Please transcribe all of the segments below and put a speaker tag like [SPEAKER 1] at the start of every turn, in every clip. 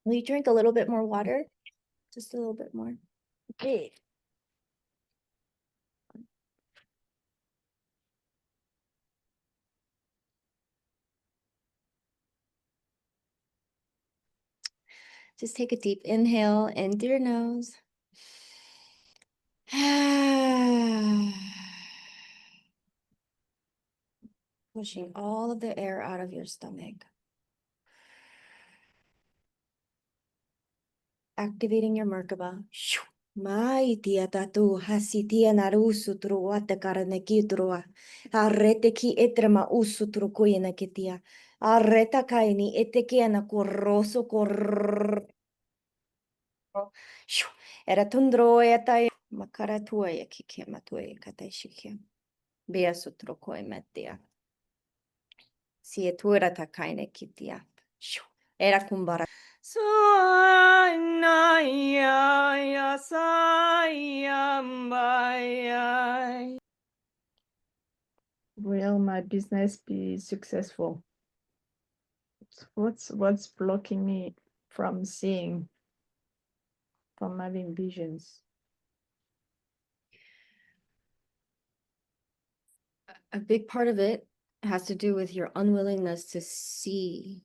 [SPEAKER 1] Will you drink a little bit more water? Just a little bit more. Okay. Just take a deep inhale in through your nose. Pushing all of the air out of your stomach. Activating your Merkaba. Mai tia tatu hasi tia narusu truata karaneki trua. Arrete ki etrema usu trukuina kitia. Arreta kaini etekiana corroso cor. Era tundro eta makara tua ya kikia matue katashikia. Bea sutro koi metia. Si etura takaine kitia. Era kumbara.
[SPEAKER 2] Will my business be successful? What's blocking me from seeing, from having visions?
[SPEAKER 1] A big part of it has to do with your unwillingness to see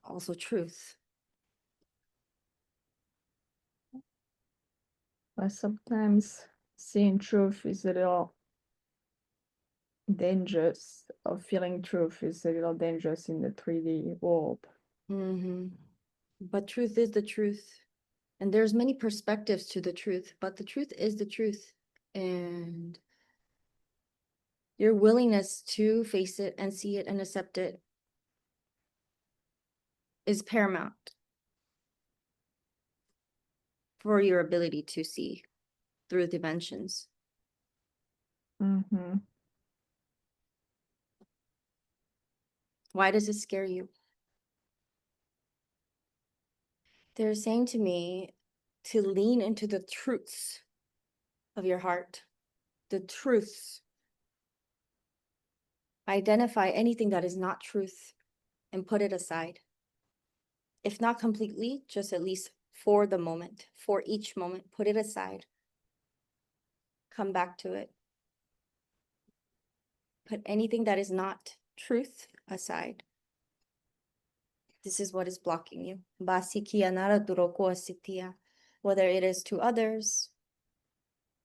[SPEAKER 1] also truth.
[SPEAKER 2] But sometimes seeing truth is a little dangerous, or feeling truth is a little dangerous in the 3D world.
[SPEAKER 1] But truth is the truth. And there's many perspectives to the truth, but the truth is the truth. And your willingness to face it and see it and accept it is paramount for your ability to see through dimensions. Why does it scare you? They're saying to me to lean into the truths of your heart, the truths. Identify anything that is not truth and put it aside. If not completely, just at least for the moment, for each moment, put it aside. Come back to it. Put anything that is not truth aside. This is what is blocking you. Whether it is to others,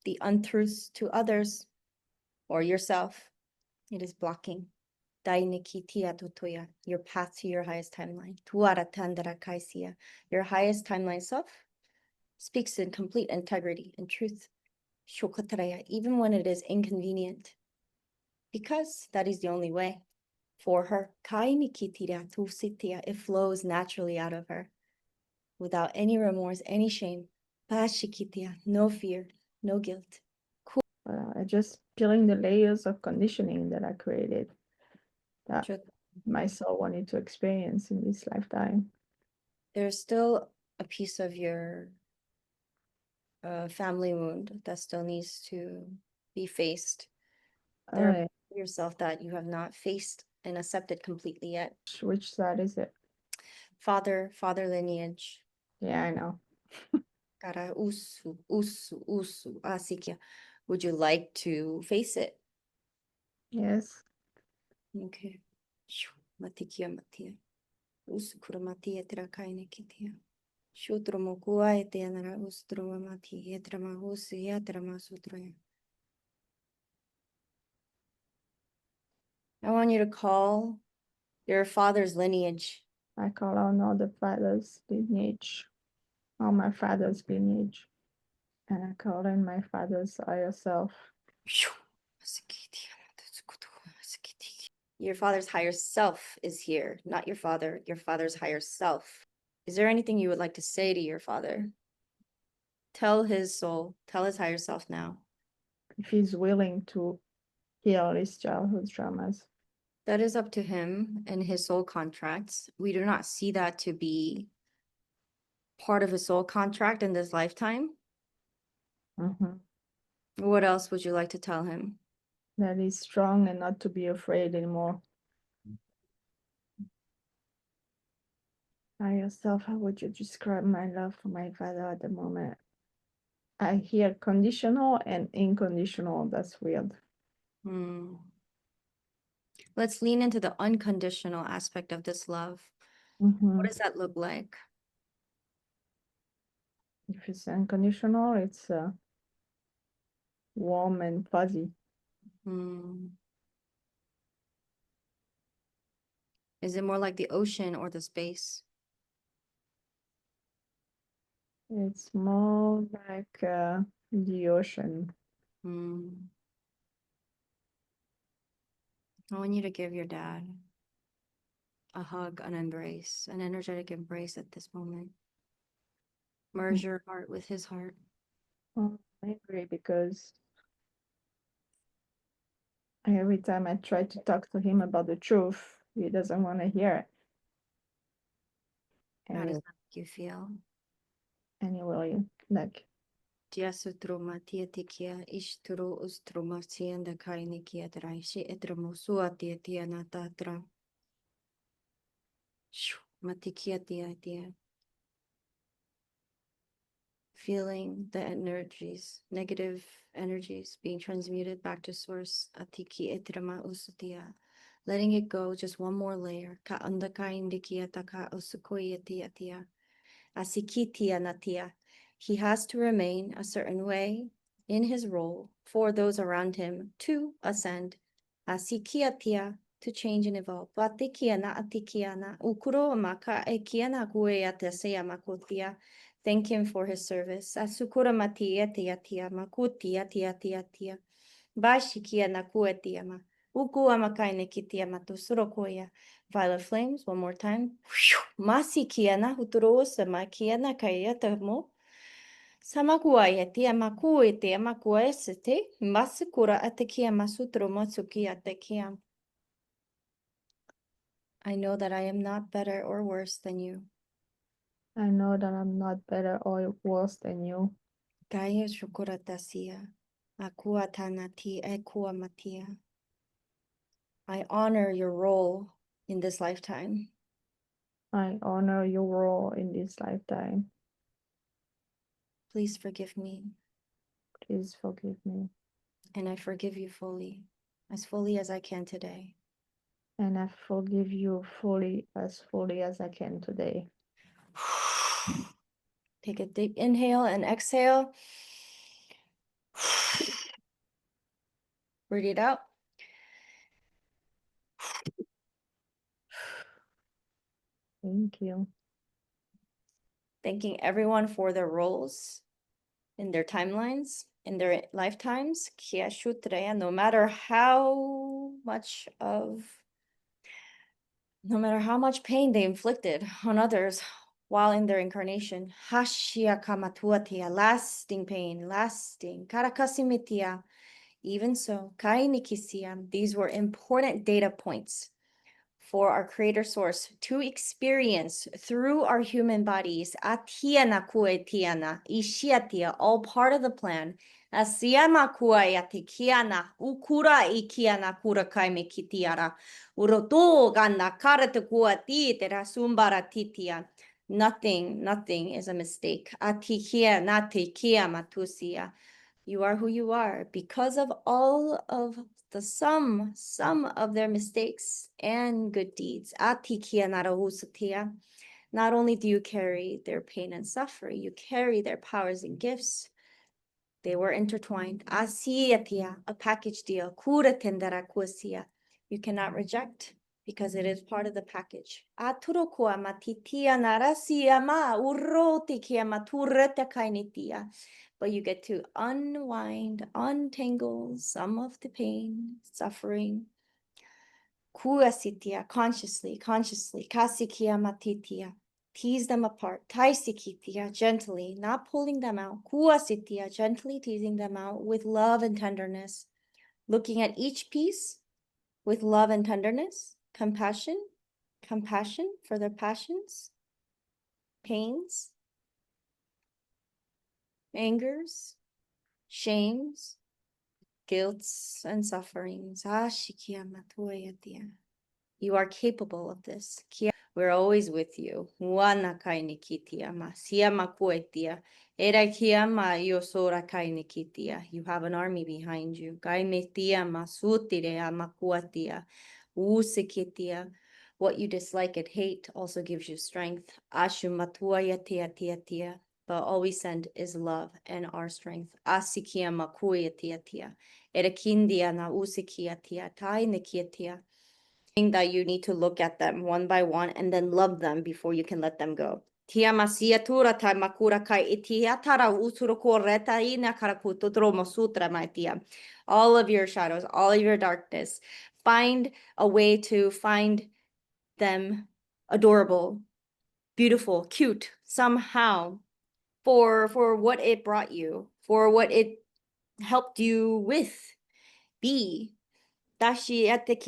[SPEAKER 1] the untruths to others, or yourself, it is blocking. Your path to your highest timeline. Your highest timeline self speaks in complete integrity and truth. Even when it is inconvenient. Because that is the only way for her. It flows naturally out of her without any remorse, any shame. No fear, no guilt.
[SPEAKER 2] I just peeling the layers of conditioning that I created, that my soul wanted to experience in this lifetime.
[SPEAKER 1] There's still a piece of your family wound that still needs to be faced. There are yourself that you have not faced and accepted completely yet.
[SPEAKER 2] Which side is it?
[SPEAKER 1] Father lineage.
[SPEAKER 2] Yeah, I know.
[SPEAKER 1] Would you like to face it?
[SPEAKER 2] Yes.
[SPEAKER 1] Okay. I want you to call your father's lineage.
[SPEAKER 2] I call on all the father's lineage, all my father's lineage, and I call in my father's higher self.
[SPEAKER 1] Your father's higher self is here, not your father, your father's higher self. Is there anything you would like to say to your father? Tell his soul, tell his higher self now.
[SPEAKER 2] If he's willing to heal his childhood traumas.
[SPEAKER 1] That is up to him and his soul contracts. We do not see that to be part of his soul contract in this lifetime. What else would you like to tell him?
[SPEAKER 2] That he's strong and not to be afraid anymore. Higher self, how would you describe my love for my father at the moment? I hear conditional and unconditional. That's weird.
[SPEAKER 1] Let's lean into the unconditional aspect of this love.
[SPEAKER 2] Mm-hmm.
[SPEAKER 1] What does that look like?
[SPEAKER 2] If it's unconditional, it's warm and fuzzy.
[SPEAKER 1] Is it more like the ocean or the space?
[SPEAKER 2] It's more like the ocean.
[SPEAKER 1] I want you to give your dad a hug, an embrace, an energetic embrace at this moment. Merge your heart with his heart.
[SPEAKER 2] Oh, I agree, because every time I try to talk to him about the truth, he doesn't want to hear it.
[SPEAKER 1] How does that make you feel?
[SPEAKER 2] Anyway, like,
[SPEAKER 1] Diasutruma tietikia ishturu ustruma sienda kainikia draishi etramusua tietia natatra. Matikia tia. Feeling the energies, negative energies being transmuted back to source. Atiki etrama usutia. Letting it go, just one more layer. Ka andaka indikia taka usukoyetia tia. Asikitia natia. He has to remain a certain way in his role for those around him to ascend. Asikiatia, to change and evolve. Vatikiana atikiana. Ukuro maka ekiana kueata seya makotia. Thank him for his service. Asukura matietia makutia tia. Bashikia nakuetia ma. Uku amakaine kitia matusurokoya. Violet flames, one more time. Masi kiana huturosa makiana kayata mo. Samakuaya tia makue tia makuesete. Masikura atekia masutro matsuki atekia. I know that I am not better or worse than you.
[SPEAKER 2] I know that I'm not better or worse than you.
[SPEAKER 1] Kaya shukura tasia. Akua tanati ekua matia. I honor your role in this lifetime.
[SPEAKER 2] I honor your role in this lifetime.
[SPEAKER 1] Please forgive me.
[SPEAKER 2] Please forgive me.
[SPEAKER 1] And I forgive you fully as I can today.
[SPEAKER 2] And I forgive you fully as I can today.
[SPEAKER 1] Take a deep inhale and exhale. Breathe it out.
[SPEAKER 2] Thank you.
[SPEAKER 1] Thanking everyone for their roles in their timelines, in their lifetimes. No matter how much pain they inflicted on others while in their incarnation. Hashia kamatuatia, lasting pain, lasting. Karakasimitia. Even so, kainikisia, these were important data points for our creator source to experience through our human bodies. Atiana kuetiana, ishiatia, all part of the plan. Asiama kuayati kiana, ukura ikiana kura kaime kitiara. Uroto gana karate kuati tera sumbara titia. Nothing is a mistake. Atikia nate kia matusia. You are who you are because of all of the sum of their mistakes and good deeds. Not only do you carry their pain and suffering, you carry their powers and gifts. They were intertwined. A package deal. You cannot reject because it is part of the package. But you get to unwind, untangle some of the pain, suffering. Kuasitia, consciously, kasikia matitia. Tease them apart. Taisikitia, gently, not pulling them out. Kuasitia, gently teasing them out with love and tenderness. Looking at each piece with love and tenderness, compassion for their passions, pains, angers, shames, guilts, and sufferings. You are capable of this. We're always with you. Wana kai nikitia ma siama kuetia. Era kiama yosora kai nikitia. You have an army behind you. Kai metia masutire amakuatia. Usikitia. What you dislike and hate also gives you strength. Ashu matuaya tia tia tia. But all we send is love and our strength. Asikia makuya tia tia. Era kindia na usikia tia. Tai nikia tia. That you need to look at them one by one and then love them before you can let them go. Tia masia tura ta makura kai itia tara usuro koreta ina karakuto dromo sutra my tia. All of your shadows, all of your darkness. Find a way to find them adorable, beautiful, cute, somehow for what it brought you, for what it helped you with. Be. Dashi ete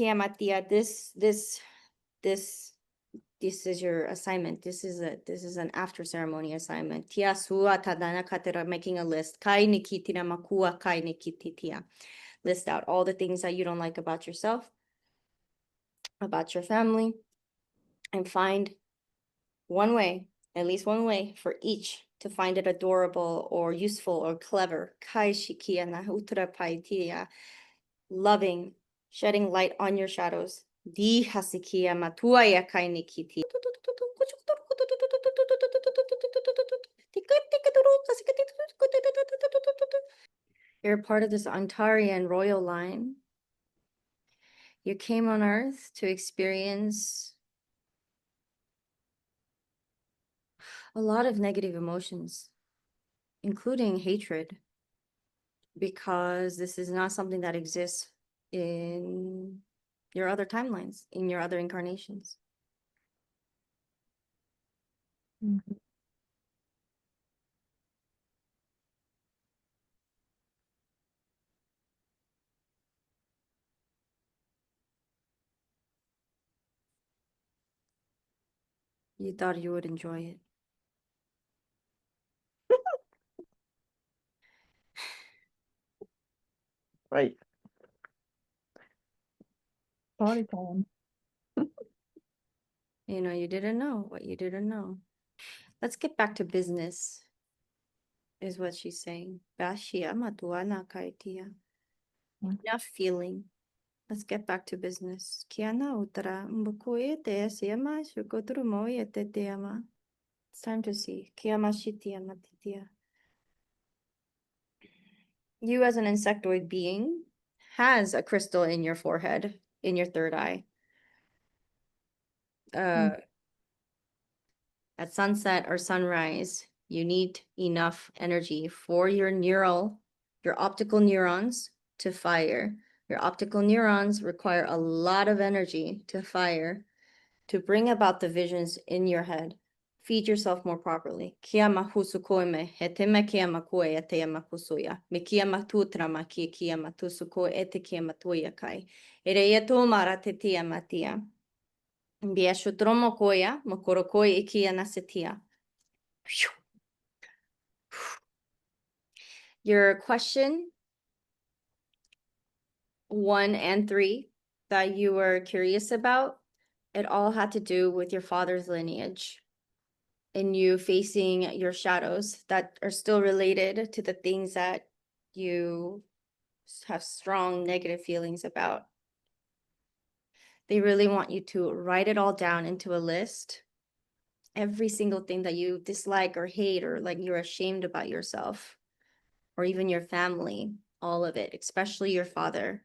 [SPEAKER 1] this is your assignment. This is an after ceremony assignment. Tia sua tadana katera, making a list. Kai nikitira makua kai nikititia. List out all the things that you don't like about yourself, about your family, and find one way, at least one way for each to find it adorable or useful or clever. Kai shikia na utra paitia. Loving, shedding light on your shadows. Di hasikia matuaya kai nikiti. You're part of this Ontarian royal line. You came on Earth to experience a lot of negative emotions, including hatred, because this is not something that exists in your other timelines, in your other incarnations.
[SPEAKER 2] Mhm.
[SPEAKER 1] You thought you would enjoy it.
[SPEAKER 2] Right. Party time.
[SPEAKER 1] You know, you didn't know what you didn't know. Let's get back to business, is what she's saying. Bashia matuana kaitia. Enough feeling. Let's get back to business. Kiana utara mbukuye te siama shukoturu moye te teama. It's time to see. Kiama shitia matitia. You as an insectoid being has a crystal in your forehead, in your third eye. At sunset or sunrise, you need enough energy for your optical neurons to fire. Your optical neurons require a lot of energy to fire to bring about the visions in your head. Feed yourself more properly. Kia mahusukoime, heteme kia makue etea makusuya. Me kia matutra ma kia matusuko ete kia matuya kai. Ereyetu mara te tia matia. Biashutromo koya, mokorokoi ikia nasetia. Your question 1 and 3 that you were curious about, it all had to do with your father's lineage and you facing your shadows that are still related to the things that you have strong negative feelings about. They really want you to write it all down into a list. Every single thing that you dislike or hate or like you're ashamed about yourself or even your family, all of it, especially your father.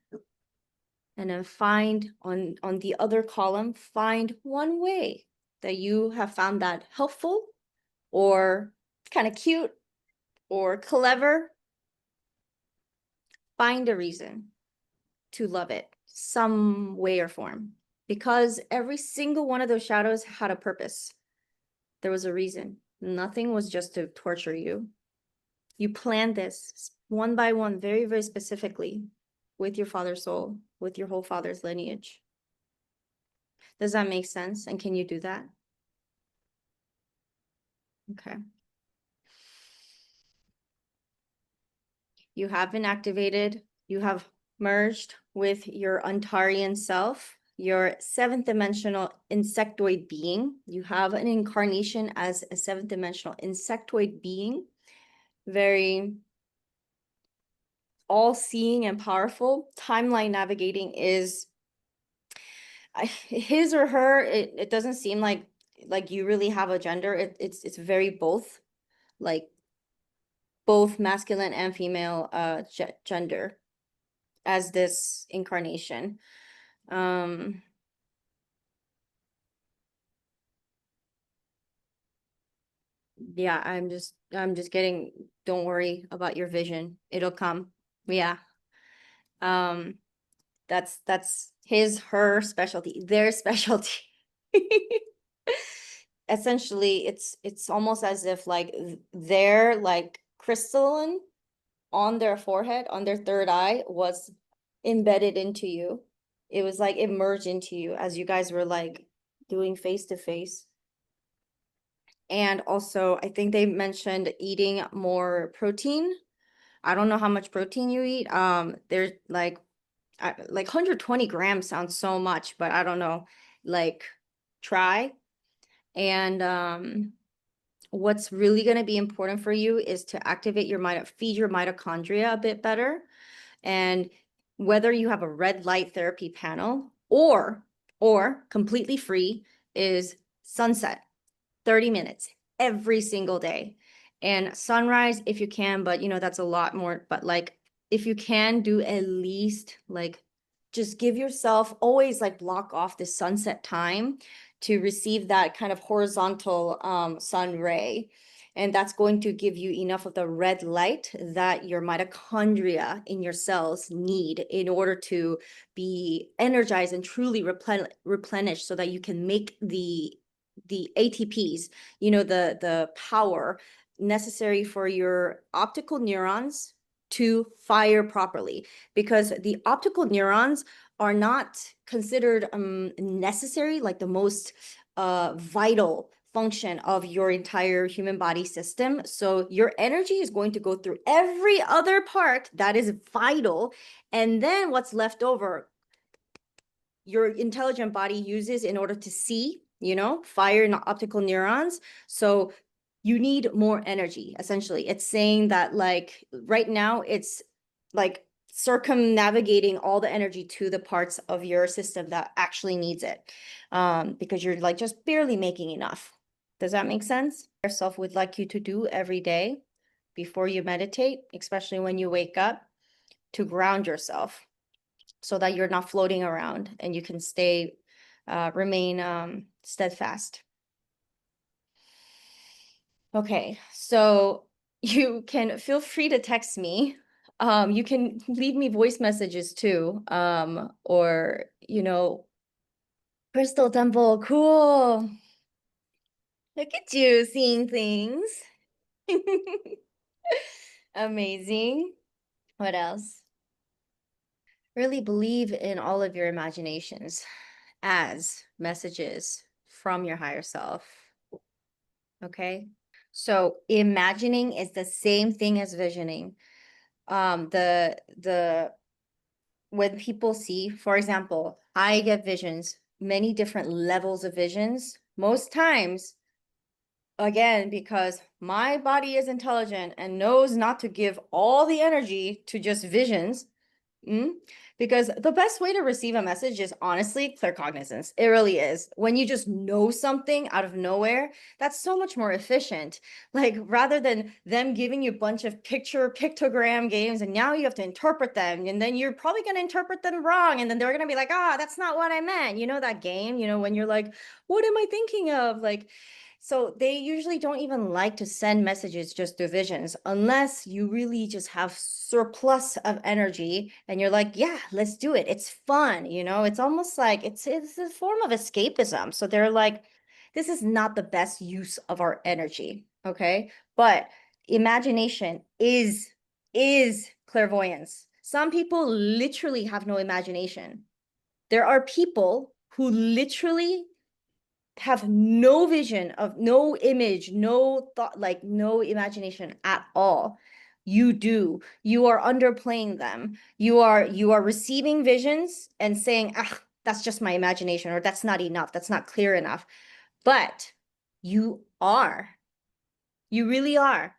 [SPEAKER 1] And then find on the other column, find one way that you have found that helpful or kind of cute or clever. Find a reason to love it, some way or form, because every single one of those shadows had a purpose. There was a reason. Nothing was just to torture you. You planned this one by one, very, very specifically with your father's soul, with your whole father's lineage. Does that make sense? And can you do that? Okay. You have been activated. You have merged with your Ontarian self your seventh dimensional insectoid being. You have an incarnation as a seventh dimensional insectoid being, very all-seeing and powerful. Timeline navigating is his or her. It doesn't seem like you really have a gender. It's very both, like both masculine and female gender as this incarnation. Yeah, I'm just getting, don't worry about your vision. It'll come. Yeah. That's his, her specialty, their specialty. Essentially, it's almost as if like their like crystalline on their forehead, on their third eye, was embedded into you. It was like it merged into you as you guys were like doing face to face. And also, I think they mentioned eating more protein. I don't know how much protein you eat. There's like 120 grams sounds so much, but I don't know. Like, try. And what's really going to be important for you is to activate your feed your mitochondria a bit better. And whether you have a red light therapy panel or completely free, is sunset, 30 minutes every single day. And sunrise if you can, but you know, that's a lot more. But like, if you can do at least like, just give yourself always like block off the sunset time to receive that kind of horizontal sun ray. And that's going to give you enough of the red light that your mitochondria in your cells need in order to be energized and truly replenished so that you can make the ATPs, you know, the power necessary for your optical neurons to fire properly, because the optical neurons are not considered necessary, like the most vital function of your entire human body system. So your energy is going to go through every other part that is vital, and then what's left over, your intelligent body uses in order to see, you know, fire optical neurons. So you need more energy. Essentially, it's saying that like right now it's like circumnavigating all the energy to the parts of your system that actually needs it, because you're like just barely making enough. Does that make sense? Yourself would like you to do every day before you meditate, especially when you wake up, to ground yourself so that you're not floating around and you can remain steadfast. Okay, so you can feel free to text me. You can leave me voice messages too. Or, you know, Crystal Temple, cool. Look at you seeing things. Amazing. What else? Really believe in all of your imaginations as messages from your higher self. Okay? So imagining is the same thing as visioning. When people see, for example, I get visions, many different levels of visions, most times, again, because my body is intelligent and knows not to give all the energy to just visions. Because the best way to receive a message is honestly claircognizance. It really is. When you just know something out of nowhere, that's so much more efficient. Like rather than them giving you a bunch of pictogram games and now you have to interpret them, and then you're probably going to interpret them wrong, and then they're going to be like, that's not what I meant. You know that game, you know, when you're like, what am I thinking of? Like, so they usually don't even like to send messages just through visions unless you really just have surplus of energy and you're like, yeah, let's do it. It's fun. You know, it's almost like it's a form of escapism. So they're like, this is not the best use of our energy. Okay. But imagination is clairvoyance. Some people literally have no imagination. There are people who literally have no vision of, no image, no thought, like no imagination at all. You do. You are underplaying them. You are receiving visions and saying, that's just my imagination, or that's not enough, that's not clear enough. But you are. You really are.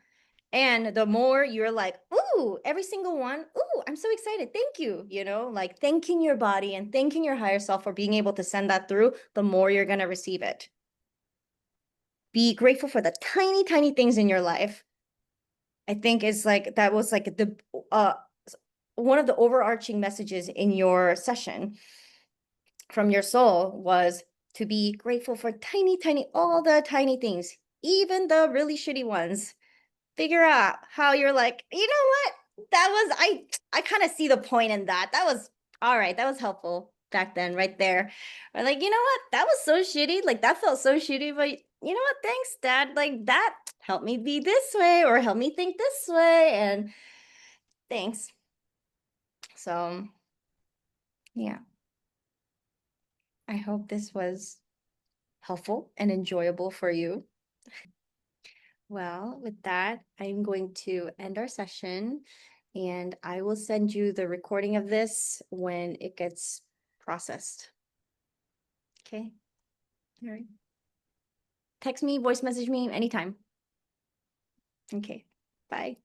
[SPEAKER 1] And the more you're like, ooh, every single one, ooh, I'm so excited. Thank you. You know, like thanking your body and thanking your higher self for being able to send that through, the more you're going to receive it. Be grateful for the tiny, tiny things in your life. I think is like, that was like the, one of the overarching messages in your session from your soul was to be grateful for tiny, tiny, all the tiny things, even the really shitty ones. Figure out how you're like, you know what? That was, I kind of see the point in that. That was, all right, that was helpful back then, right there. Or like, you know what? That was so shitty. Like that felt so shitty, but you know what? Thanks, Dad. Like that helped me be this way or helped me think this way. And thanks. So yeah, I hope this was helpful and enjoyable for you. Well, with that, I'm going to end our session and I will send you the recording of this when it gets processed. Okay. All right. Text me, voice message me anytime. Okay. Bye.